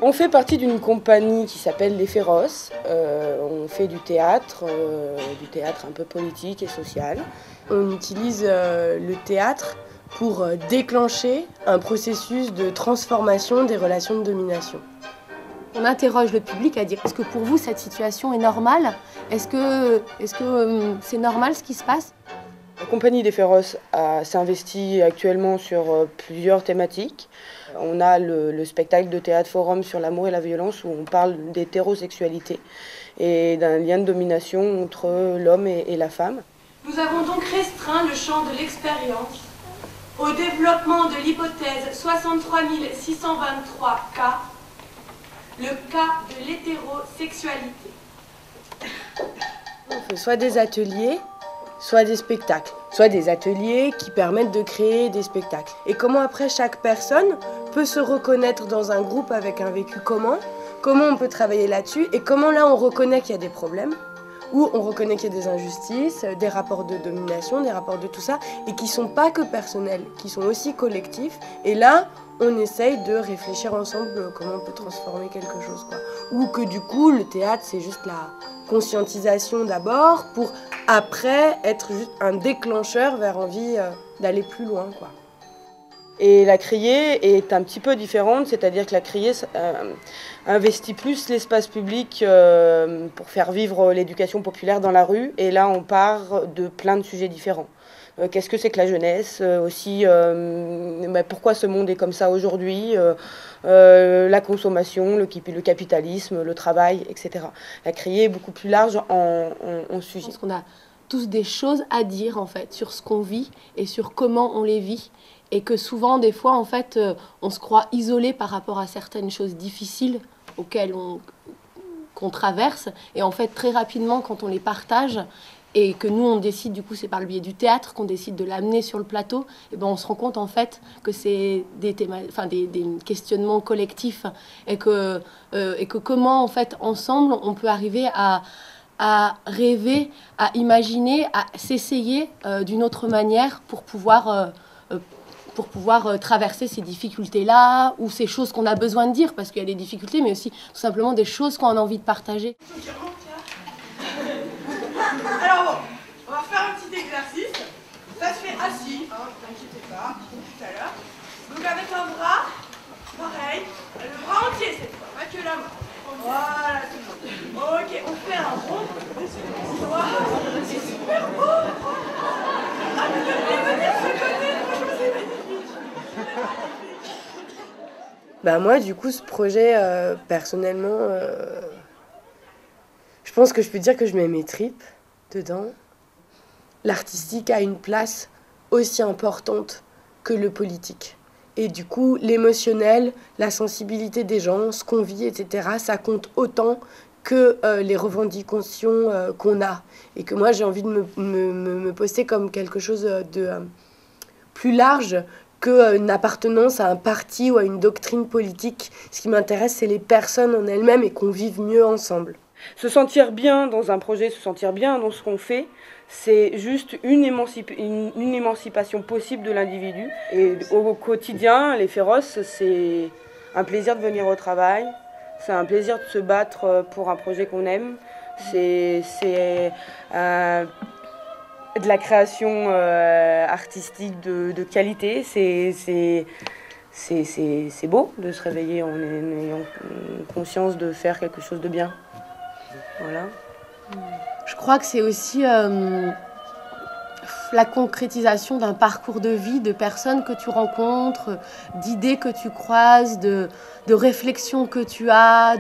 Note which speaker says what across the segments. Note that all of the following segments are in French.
Speaker 1: On fait partie d'une compagnie qui s'appelle Les Féroces. On fait du théâtre un peu politique et social. On utilise le théâtre pour déclencher un processus de transformation des relations de domination.
Speaker 2: On interroge le public à dire, est-ce que pour vous cette situation est normale? Est-ce que c'est normal ce qui se passe?
Speaker 1: La compagnie des Féroces s'investit actuellement sur plusieurs thématiques. On a le spectacle de théâtre forum sur l'amour et la violence où on parle d'hétérosexualité et d'un lien de domination entre l'homme et la femme.
Speaker 3: Nous avons donc restreint le champ de l'expérience au développement de l'hypothèse 63 623 cas, le cas de l'hétérosexualité.
Speaker 1: On fait soit des ateliers, soit des spectacles, soit des ateliers qui permettent de créer des spectacles. Et comment après chaque personne peut se reconnaître dans un groupe avec un vécu commun, comment on peut travailler là-dessus et comment là on reconnaît qu'il y a des problèmes, ou on reconnaît qu'il y a des injustices, des rapports de domination, des rapports de tout ça, et qui sont pas que personnels, qui sont aussi collectifs. Et là, on essaye de réfléchir ensemble comment on peut transformer quelque chose, quoi. Ou que du coup, le théâtre, c'est juste la conscientisation d'abord, pour après être juste un déclencheur vers envie d'aller plus loin, quoi. Et la criée est un petit peu différente, c'est-à-dire que la criée investit plus l'espace public pour faire vivre l'éducation populaire dans la rue. Et là, on part de plein de sujets différents. Qu'est-ce que c'est que la jeunesse aussi, pourquoi ce monde est comme ça aujourd'hui, la consommation, le capitalisme, le travail, etc. La criée est beaucoup plus large en sujet.
Speaker 2: Parce qu'on a tous des choses à dire en fait sur ce qu'on vit et sur comment on les vit. Et que souvent, des fois, en fait, on se croit isolé par rapport à certaines choses difficiles qu'on traverse. Et en fait, très rapidement, quand on les partage et que nous, on décide, du coup, c'est par le biais du théâtre qu'on décide de l'amener sur le plateau, et ben, on se rend compte, en fait, que c'est des questionnements collectifs et que comment, en fait, ensemble, on peut arriver à rêver, à imaginer, à s'essayer d'une autre manière pour pouvoir traverser ces difficultés-là ou ces choses qu'on a besoin de dire, parce qu'il y a des difficultés, mais aussi tout simplement des choses qu'on a envie de partager.
Speaker 3: Alors bon, on va faire un petit exercice. Ça se fait assis, ne t'inquiétez pas, comme tout à l'heure. Donc avec un bras, pareil, le bras entier cette fois, pas que la main. Voilà, c'est bon. Ok, on fait un rond. Voilà, c'est super beau. Ah, mais venez de ce côté, franchement c'est magnifique.
Speaker 1: Bah moi, du coup, ce projet, personnellement, je pense que je peux dire que je mets mes tripes dedans. L'artistique a une place aussi importante que le politique. Et du coup, l'émotionnel, la sensibilité des gens, ce qu'on vit, etc., ça compte autant que les revendications qu'on a. Et que moi, j'ai envie de me poster comme quelque chose de plus large qu'une appartenance à un parti ou à une doctrine politique. Ce qui m'intéresse, c'est les personnes en elles-mêmes et qu'on vive mieux ensemble. Se sentir bien dans un projet, se sentir bien dans ce qu'on fait, c'est juste une émancipation possible de l'individu. Et au quotidien, les Féroces, c'est un plaisir de venir au travail, c'est un plaisir de se battre pour un projet qu'on aime, c'est de la création artistique de qualité, c'est beau de se réveiller en ayant conscience de faire quelque chose de bien. Voilà.
Speaker 2: Je crois que c'est aussi la concrétisation d'un parcours de vie, de personnes que tu rencontres, d'idées que tu croises, de réflexions que tu as,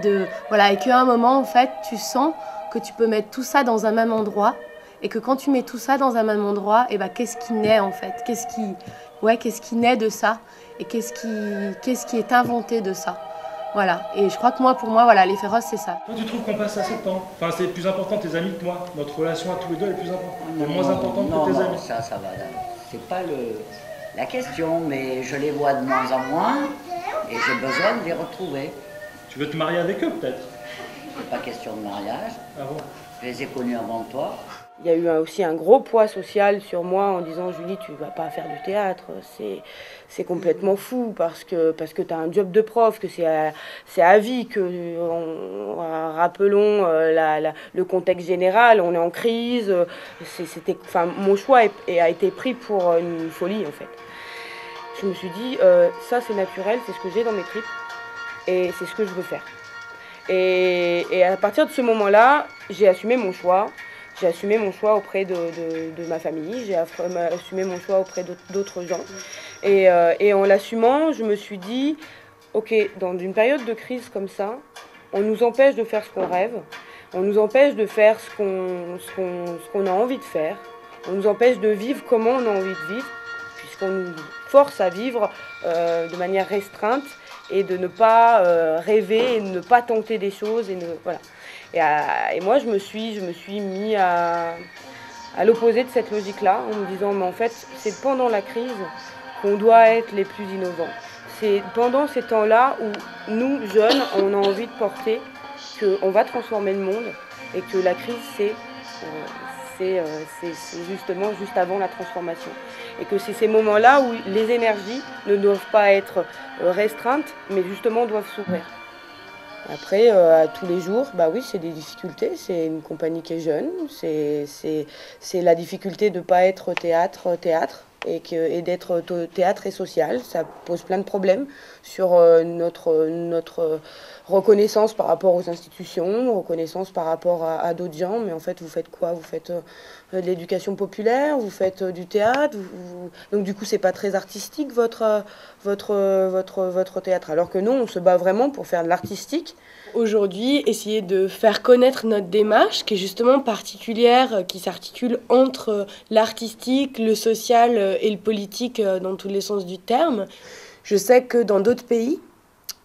Speaker 2: voilà, et qu'à un moment, en fait, tu sens que tu peux mettre tout ça dans un même endroit, et que quand tu mets tout ça dans un même endroit, et ben, qu'est-ce qui naît, en fait? Qu'est-ce qui naît de ça? Et qu'est-ce qui est inventé de ça? Voilà, et je crois que pour moi, voilà, les Féroces, c'est ça.
Speaker 4: Toi, tu trouves qu'on passe assez de temps? Enfin, c'est plus important tes amis que moi. Notre relation à tous les deux est plus importante. Elle est moins importante que tes amis.
Speaker 5: Ça va. C'est pas la question, mais je les vois de moins en moins et j'ai besoin de les retrouver.
Speaker 4: Tu veux te marier avec eux, peut-être?
Speaker 5: C'est pas question de mariage.
Speaker 4: Ah bon?
Speaker 5: Je les ai connus avant toi.
Speaker 1: Il y a eu aussi un gros poids social sur moi en disant « Julie, tu ne vas pas faire du théâtre, c'est complètement fou parce que tu as un job de prof, que c'est à vie, que rappelons le contexte général, on est en crise. » Mon choix a été pris pour une folie en fait. Je me suis dit ça c'est naturel, c'est ce que j'ai dans mes tripes et c'est ce que je veux faire. Et à partir de ce moment-là, j'ai assumé mon choix. J'ai assumé mon choix auprès de ma famille, j'ai assumé mon choix auprès d'autres gens. Et en l'assumant, je me suis dit, ok, dans une période de crise comme ça, on nous empêche de faire ce qu'on rêve, on nous empêche de faire ce qu'on a envie de faire, on nous empêche de vivre comment on a envie de vivre, puisqu'on nous force à vivre de manière restreinte et de ne pas rêver et de ne pas tenter des choses. Voilà. Et moi, je me suis mis à l'opposé de cette logique-là, en me disant, mais en fait, c'est pendant la crise qu'on doit être les plus innovants. C'est pendant ces temps-là où nous, jeunes, on a envie de porter qu'on va transformer le monde et que la crise, c'est justement juste avant la transformation. Et que c'est ces moments-là où les énergies ne doivent pas être restreintes, mais justement doivent s'ouvrir. Après, tous les jours, bah oui, c'est des difficultés. C'est une compagnie qui est jeune. C'est la difficulté de ne pas être théâtre et d'être théâtre et social. Ça pose plein de problèmes sur notre reconnaissance par rapport aux institutions, reconnaissance par rapport à d'autres gens. Mais en fait, vous faites quoi? Vous faites de l'éducation populaire, vous faites du théâtre. Donc du coup, c'est pas très artistique votre théâtre. Alors que nous, on se bat vraiment pour faire de l'artistique.
Speaker 2: Aujourd'hui, essayer de faire connaître notre démarche, qui est justement particulière, qui s'articule entre l'artistique, le social et le politique dans tous les sens du terme. Je sais que dans d'autres pays,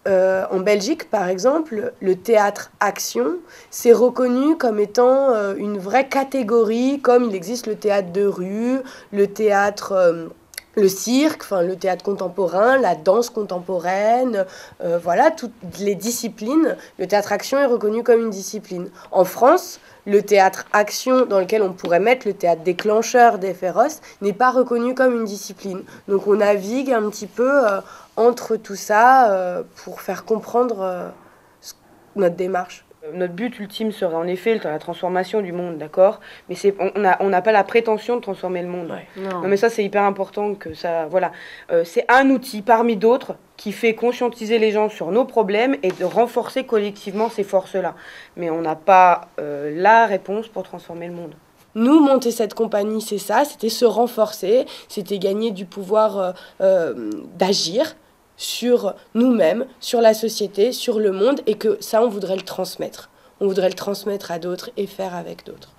Speaker 2: en Belgique par exemple, le théâtre action, c'est reconnu comme étant une vraie catégorie, comme il existe le théâtre de rue, le théâtre... le cirque, enfin le théâtre contemporain, la danse contemporaine, voilà, toutes les disciplines. Le théâtre action est reconnu comme une discipline. En France, le théâtre action, dans lequel on pourrait mettre le théâtre déclencheur des féroces, n'est pas reconnu comme une discipline. Donc on navigue un petit peu entre tout ça pour faire comprendre notre démarche.
Speaker 1: Notre but ultime serait en effet la transformation du monde, d'accord? Mais on n'a pas la prétention de transformer le monde.
Speaker 2: Ouais.
Speaker 1: Non, mais ça, c'est hyper important que ça... Voilà. C'est un outil parmi d'autres qui fait conscientiser les gens sur nos problèmes et de renforcer collectivement ces forces-là. Mais on n'a pas la réponse pour transformer le monde.
Speaker 2: Nous, monter cette compagnie, c'est ça, c'était se renforcer, c'était gagner du pouvoir d'agir sur nous-mêmes, sur la société, sur le monde, et que ça, on voudrait le transmettre. On voudrait le transmettre à d'autres et faire avec d'autres.